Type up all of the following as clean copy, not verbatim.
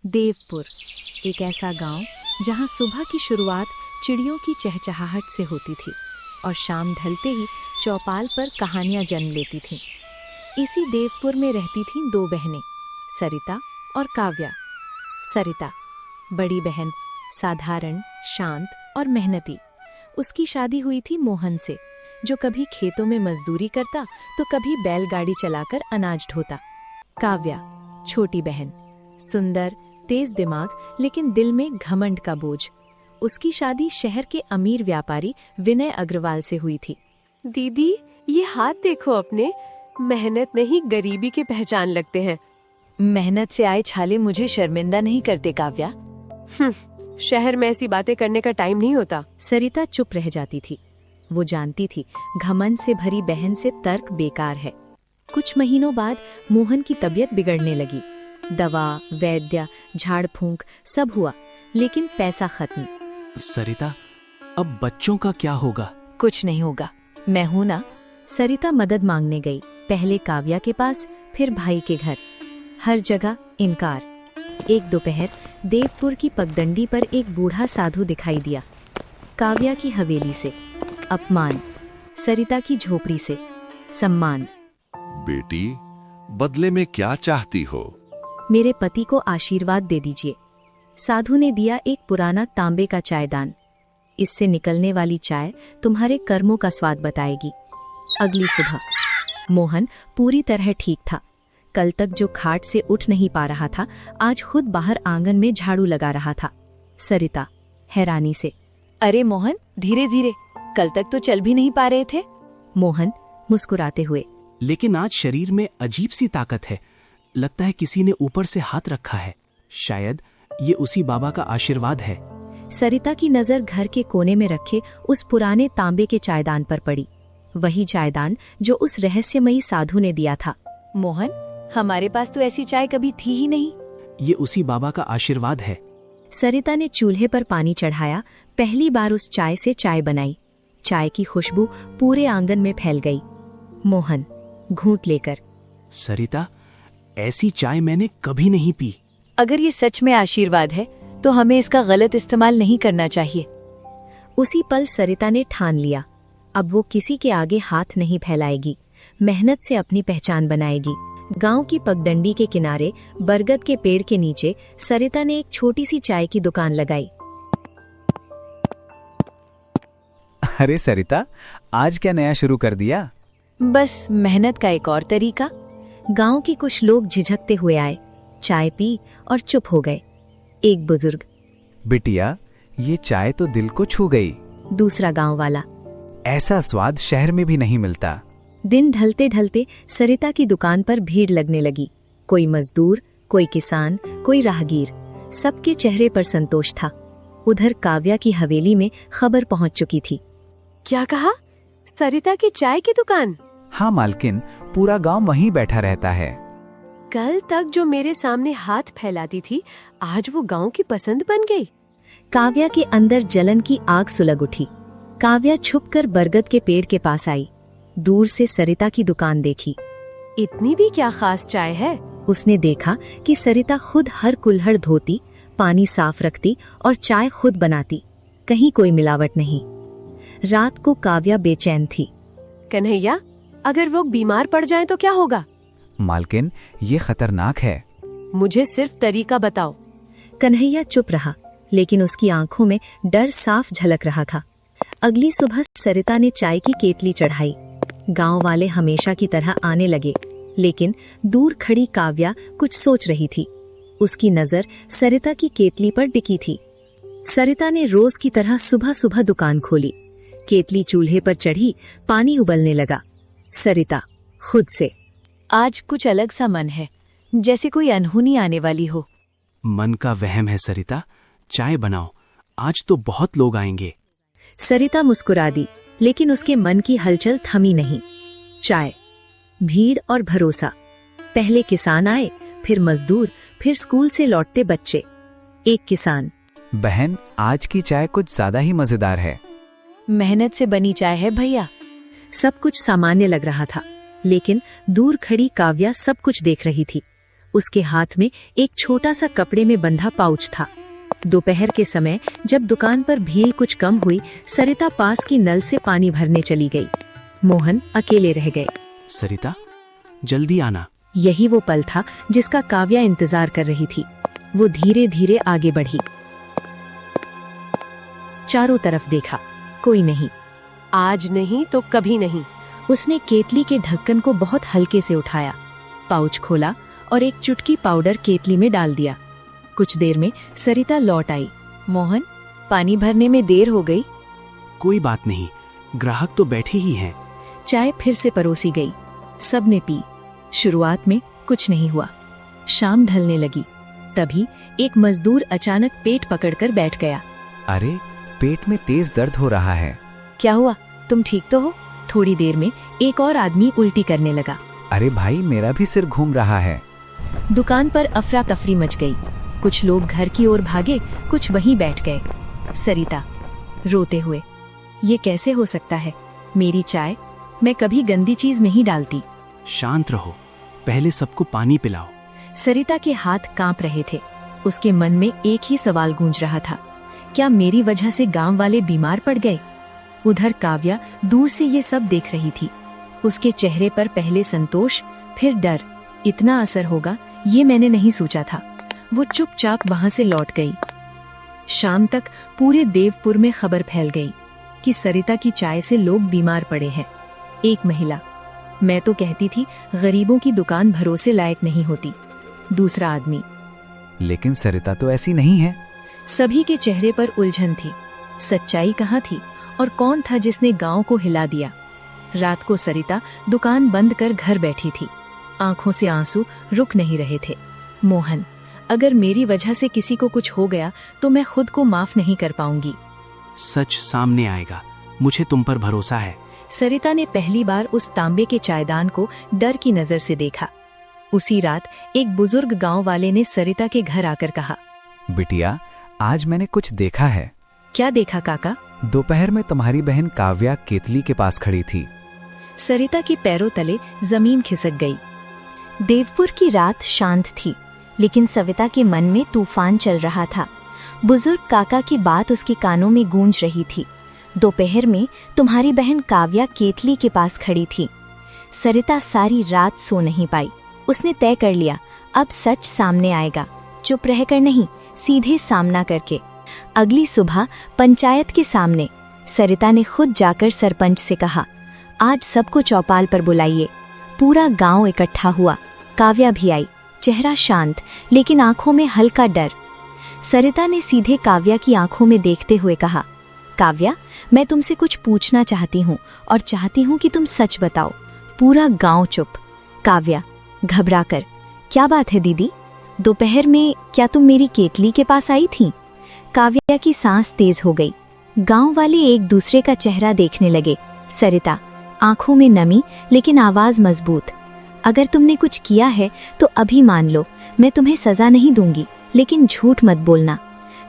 देवपुर, एक ऐसा गांव जहां सुबह की शुरुआत चिड़ियों की चहचहाहट से होती थी और शाम ढलते ही चौपाल पर कहानियां जन्म लेती थीं। इसी देवपुर में रहती थीं दो बहनें, सरिता और काव्या। सरिता, बड़ी बहन, साधारण, शांत और मेहनती। उसकी शादी हुई थी मोहन से, जो कभी खेतों में मजदूरी करता तो कभी बैलगाड़ी चलाकर अनाज ढोता। काव्या, छोटी बहन, सुंदर, तेज दिमाग, लेकिन दिल में घमंड का बोझ। उसकी शादी शहर के अमीर व्यापारी विनय अग्रवाल से हुई थी। दीदी, ये हाथ देखो अपने, मेहनत नहीं गरीबी के पहचान लगते हैं। मेहनत से आए छाले मुझे शर्मिंदा नहीं करते काव्या। शहर में ऐसी बातें करने का टाइम नहीं होता। सरिता चुप रह जाती थी। वो जानती थी घमंड से भरी बहन से तर्क बेकार है। कुछ महीनों बाद मोहन की तबीयत बिगड़ने लगी। दवा, वैद्य, झाड़ फूंक सब हुआ, लेकिन पैसा खत्म। सरिता, अब बच्चों का क्या होगा? कुछ नहीं होगा, मैं हूं ना। सरिता मदद मांगने गई, पहले काव्या के पास, फिर भाई के घर। हर जगह इनकार। एक दोपहर देवपुर की पगडंडी पर एक बूढ़ा साधु दिखाई दिया। काव्या की हवेली से अपमान, सरिता की झोपड़ी से सम्मान। बेटी, बदले में क्या चाहती हो? मेरे पति को आशीर्वाद दे दीजिए। साधु ने दिया एक पुराना तांबे का चायदान। इससे निकलने वाली चाय तुम्हारे कर्मों का स्वाद बताएगी। अगली सुबह मोहन पूरी तरह ठीक था। कल तक जो खाट से उठ नहीं पा रहा था, आज खुद बाहर आंगन में झाड़ू लगा रहा था। सरिता हैरानी से, अरे मोहन, धीरे धीरे, कल तक तो चल भी नहीं पा रहे थे। मोहन मुस्कुराते हुए, लेकिन आज शरीर में अजीब सी ताकत है। लगता है किसी ने ऊपर से हाथ रखा है। शायद ये उसी बाबा का आशीर्वाद है। सरिता की नजर घर के कोने में रखे उस पुराने तांबे के चायदान पर पड़ी। वही चायदान जो उस रहस्यमयी साधु ने दिया था। मोहन, हमारे पास तो ऐसी चाय कभी थी ही नहीं। ये उसी बाबा का आशीर्वाद है। सरिता ने चूल्हे पर पानी चढ़ाया, पहली बार उस चाय से चाय बनाई। चाय की खुशबू पूरे आंगन में फैल गई। मोहन घूंट लेकर, सरिता, ऐसी चाय मैंने कभी नहीं पी। अगर ये सच में आशीर्वाद है तो हमें इसका गलत इस्तेमाल नहीं करना चाहिए। उसी पल सरिता ने ठान लिया, अब वो किसी के आगे हाथ नहीं फैलाएगी, मेहनत से अपनी पहचान बनाएगी। गांव की पगडंडी के किनारे बरगद के पेड़ के नीचे सरिता ने एक छोटी सी चाय की दुकान लगाई। अरे सरिता, आज क्या नया शुरू कर दिया? बस मेहनत का एक और तरीका। गांव के कुछ लोग झिझकते हुए आए, चाय पी और चुप हो गए। एक बुजुर्ग, बिटिया, ये चाय तो दिल को छू गई। दूसरा गांव वाला, ऐसा स्वाद शहर में भी नहीं मिलता। दिन ढलते ढलते सरिता की दुकान पर भीड़ लगने लगी। कोई मजदूर, कोई किसान, कोई राहगीर, सबके चेहरे पर संतोष था। उधर काव्या की हवेली में खबर पहुंच चुकी थी। क्या कहा? सरिता की चाय की दुकान? हाँ मालकिन, पूरा गांव वहीं बैठा रहता है। कल तक जो मेरे सामने हाथ फैलाती थी, आज वो गांव की पसंद बन गई। काव्या के अंदर जलन की आग सुलग उठी। काव्या छुपकर बरगद के पेड़ के पास आई। दूर से सरिता की दुकान देखी। इतनी भी क्या खास चाय है? उसने देखा कि सरिता खुद हर कुल्हड़ धोती, पानी साफ रखती और चाय खुद बनाती। कहीं कोई मिलावट नहीं। रात को काव्या बेचैन थी। कन्हैया, अगर वो बीमार पड़ जाएं तो क्या होगा? मालकिन, ये खतरनाक है। मुझे सिर्फ तरीका बताओ। कन्हैया चुप रहा, लेकिन उसकी आंखों में डर साफ झलक रहा था। अगली सुबह सरिता ने चाय की केतली चढ़ाई। गांव वाले हमेशा की तरह आने लगे, लेकिन दूर खड़ी काव्या कुछ सोच रही थी। उसकी नजर सरिता की केतली पर टिकी थी। सरिता ने रोज की तरह सुबह सुबह दुकान खोली। केतली चूल्हे पर चढ़ी, पानी उबलने लगा। सरिता खुद से, आज कुछ अलग सा मन है, जैसे कोई अनहोनी आने वाली हो। मन का वहम है सरिता, चाय बनाओ, आज तो बहुत लोग आएंगे। सरिता मुस्कुरा दी, लेकिन उसके मन की हलचल थमी नहीं। चाय, भीड़ और भरोसा। पहले किसान आए, फिर मजदूर, फिर स्कूल से लौटते बच्चे। एक किसान, बहन, आज की चाय कुछ ज्यादा ही मजेदार है। मेहनत से बनी चाय है भैया। सब कुछ सामान्य लग रहा था, लेकिन दूर खड़ी काव्या सब कुछ देख रही थी। उसके हाथ में एक छोटा सा कपड़े में बंधा पाउच था। दोपहर के समय जब दुकान पर भीड़ कुछ कम हुई, सरिता पास की नल से पानी भरने चली गई। मोहन अकेले रह गए। सरिता, जल्दी आना। यही वो पल था जिसका काव्या इंतजार कर रही थी। वो धीरे धीरे आगे बढ़ी, चारों तरफ देखा, कोई नहीं। आज नहीं तो कभी नहीं। उसने केतली के ढक्कन को बहुत हल्के से उठाया, पाउच खोला और एक चुटकी पाउडर केतली में डाल दिया। कुछ देर में सरिता लौट आई। मोहन, पानी भरने में देर हो गई। कोई बात नहीं, ग्राहक तो बैठे ही हैं। चाय फिर से परोसी गई। सबने पी। शुरुआत में कुछ नहीं हुआ। शाम ढलने लगी। तभी एक मजदूर अचानक पेट पकड़कर बैठ गया। अरे, पेट में तेज दर्द हो रहा है। क्या हुआ? तुम ठीक तो हो? थोड़ी देर में एक और आदमी उल्टी करने लगा। अरे भाई, मेरा भी सिर घूम रहा है। दुकान पर अफरा तफरी मच गई। कुछ लोग घर की ओर भागे, कुछ वहीं बैठ गए। सरिता रोते हुए, ये कैसे हो सकता है? मेरी चाय मैं कभी गंदी चीज नहीं डालती। शांत रहो, पहले सबको पानी पिलाओ। सरिता के हाथ कांप रहे थे। उसके मन में एक ही सवाल गूंज रहा था, क्या मेरी वजह से गांव वाले बीमार पड़ गए? उधर काव्या दूर से ये सब देख रही थी। उसके चेहरे पर पहले संतोष, फिर डर। इतना असर होगा ये मैंने नहीं सोचा था। वो चुपचाप वहां से लौट गई। शाम तक पूरे देवपुर में खबर फैल गई कि सरिता की चाय से लोग बीमार पड़े हैं। एक महिला, मैं तो कहती थी गरीबों की दुकान भरोसे लायक नहीं होती। दूसरा आदमी, लेकिन सरिता तो ऐसी नहीं है। सभी के चेहरे पर उलझन थी। सच्चाई कहाँ थी और कौन था जिसने गांव को हिला दिया? रात को सरिता दुकान बंद कर घर बैठी थी। आंखों से आंसू रुक नहीं रहे थे। मोहन, अगर मेरी वजह से किसी को कुछ हो गया तो मैं खुद को माफ नहीं कर पाऊंगी। सच सामने आएगा, मुझे तुम पर भरोसा है। सरिता ने पहली बार उस तांबे के चायदान को डर की नजर से देखा। उसी रात एक बुजुर्ग गांव वाले ने सरिता के घर आकर कहा, बिटिया, आज मैंने कुछ देखा है। क्या देखा काका? दोपहर में तुम्हारी बहन काव्या केतली के पास खड़ी थी। सरिता के पैरों तले जमीन खिसक गई। देवपुर की रात शांत थी, लेकिन सविता के मन में तूफान चल रहा था। बुजुर्ग काका की बात उसके कानों में गूंज रही थी। दोपहर में तुम्हारी बहन काव्या केतली के पास खड़ी थी। सरिता सारी रात सो नहीं पाई। उसने तय कर लिया, अब सच सामने आएगा, चुप रहकर नहीं, सीधे सामना करके। अगली सुबह पंचायत के सामने सरिता ने खुद जाकर सरपंच से कहा, आज सबको चौपाल पर बुलाइए। पूरा गांव इकट्ठा हुआ। काव्या भी आई, चेहरा शांत लेकिन आंखों में हल्का डर। सरिता ने सीधे काव्या की आंखों में देखते हुए कहा, काव्या, मैं तुमसे कुछ पूछना चाहती हूँ और चाहती हूँ कि तुम सच बताओ। पूरा गांव चुप। काव्या घबराकर, क्या बात है दीदी? दोपहर में क्या तुम मेरी केतली के पास आई थी? काव्या की सांस तेज हो गई। गांव वाले एक दूसरे का चेहरा देखने लगे। सरिता, आंखों में नमी लेकिन आवाज मजबूत, अगर तुमने कुछ किया है तो अभी मान लो, मैं तुम्हें सजा नहीं दूंगी, लेकिन झूठ मत बोलना।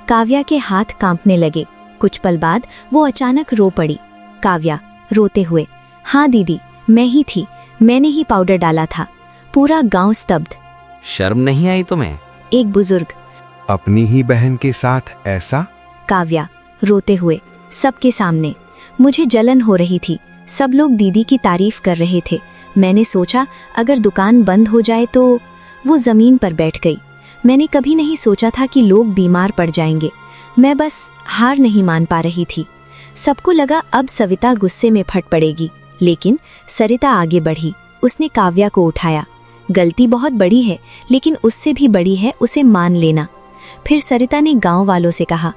काव्या के हाथ कांपने लगे। कुछ पल बाद वो अचानक रो पड़ी। काव्या रोते हुए, हाँ दीदी, मैं ही थी, मैंने ही पाउडर डाला था। पूरा गांव स्तब्ध। शर्म नहीं आई तुम्हें? एक बुजुर्ग, अपनी ही बहन के साथ ऐसा? काव्या रोते हुए, सबके सामने, मुझे जलन हो रही थी। सब लोग दीदी की तारीफ कर रहे थे। मैंने सोचा अगर दुकान बंद हो जाए तो। वो जमीन पर बैठ गई। मैंने कभी नहीं सोचा था कि लोग बीमार पड़ जाएंगे। मैं बस हार नहीं मान पा रही थी। सबको लगा अब सविता गुस्से में फट पड़ेगी, लेकिन सरिता आगे बढ़ी। उसने काव्या को उठाया। गलती बहुत बड़ी है, लेकिन उससे भी बड़ी है उसे मान लेना। फिर सरिता ने गांव वालों से कहा,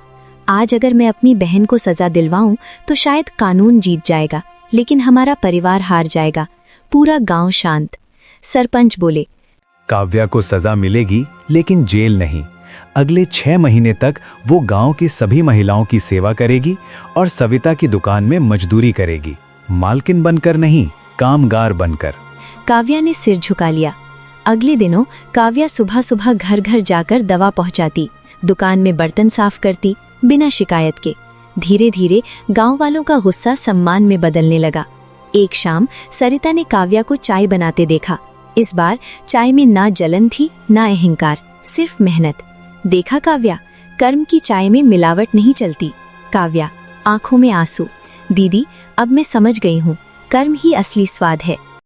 आज अगर मैं अपनी बहन को सजा दिलवाऊं तो शायद कानून जीत जाएगा, लेकिन हमारा परिवार हार जाएगा। पूरा गांव शांत। सरपंच बोले, काव्या को सजा मिलेगी, लेकिन जेल नहीं। अगले 6 महीने तक वो गांव की सभी महिलाओं की सेवा करेगी और सविता की दुकान में मजदूरी करेगी, मालकिन बनकर नहीं, कामगार बनकर। काव्या ने सिर झुका लिया। अगले दिनों काव्या सुबह सुबह घर घर जाकर दवा पहुंचाती, दुकान में बर्तन साफ करती, बिना शिकायत के। धीरे धीरे गांव वालों का गुस्सा सम्मान में बदलने लगा। एक शाम सरिता ने काव्या को चाय बनाते देखा। इस बार चाय में ना जलन थी ना अहंकार, सिर्फ मेहनत। देखा काव्या, कर्म की चाय में मिलावट नहीं चलती। काव्या, आंखों में आंसू। दीदी, अब मैं समझ गई हूँ, कर्म ही असली स्वाद है।